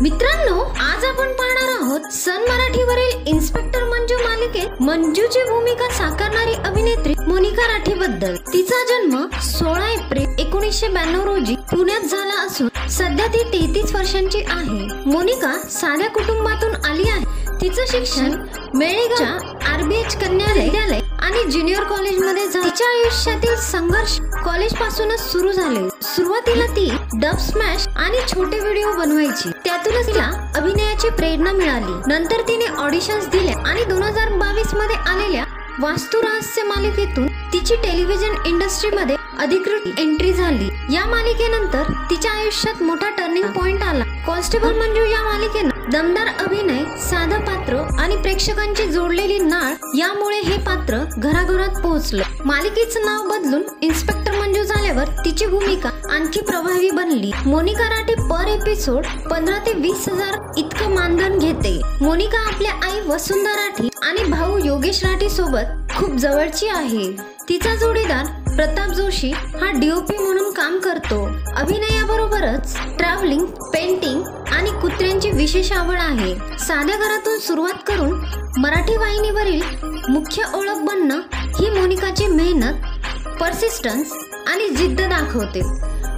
मित्रांनो, आज आपण पाहणार आहोत सन मराठीवरील इन्स्पेक्टर मंजू मालिकेत मंजूची भूमिका साकारणारी अभिनेत्री मोनिका राठी बद्दल। तिचा जन्म 16 एप्रिल 1992 रोजी पुण्यात झाला असून सध्या ती 33 वर्षांची आहे। मोनिका साध्या कुटुंबातून आली आहे। तिचं शिक्षण मेळेगावच्या RBH कन्या विद्यालय आणि ज्युनियर कॉलेजमध्ये झाले। तिच्या आयुष्यातील संघर्ष कॉलेज पासूनच सुरू झाले। सुरुवातीला ती डब स्मॅश आणि छोटे व्हिडिओ बनवायची, त्यातूनच तिला अभिनयाची प्रेरणा मिळाली। नंतर तिने ऑडिशन्स दिले आणि 2022 मध्ये आलेल्या वास्तू रहस्य मालिकेतून तिची टेलिव्हिजन इंडस्ट्रीमध्ये अधिकृत एंट्री झाली। या मालिकेनंतर तिच्या आयुष्यात मोठा टर्निंग पॉइंट आला। कॉन्स्टेबल मंजू या मालिकेनं दमदार अभिनय, साधं पात्र आणि प्रेक्षकांची जोडलेली नाळ यामुळे हे पात्र घराघरात पोहोचलं। मालिकेचं नाव बदलून इन्स्पेक्टर मंजू झाल्यावर तिची भूमिका आणखी प्रभावी बनली। मोनिका राठी पर एपिसोड 15 ते 20 हजार इतकं मानधन घेते। मोनिका आपल्या आई वसुंधरा राठी आणि भाऊ योगेश राठी सोबत खूप जवळची आहे। तिचा जोडीदार प्रताप जोशी हा DOP म्हणून काम करतो। अभिनयाबरोबरच ट्रॅव्हलिंग, पेंटिंग आणि कुत्र्यांची विशेष आवड आहे। साध्या घरातून सुरुवात करून मराठी वाहिनीवरील मुख्य ओळख बनणं ही मोनिकाची मेहनत, परसिस्टन्स आणि जिद्द दाखवते।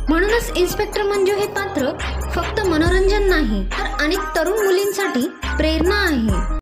म्हणूनच इन्स्पेक्टर मंजू हे पात्र फक्त मनोरंजन नाही, तर अनेक तरुण मुलींसाठी प्रेरणा आहे।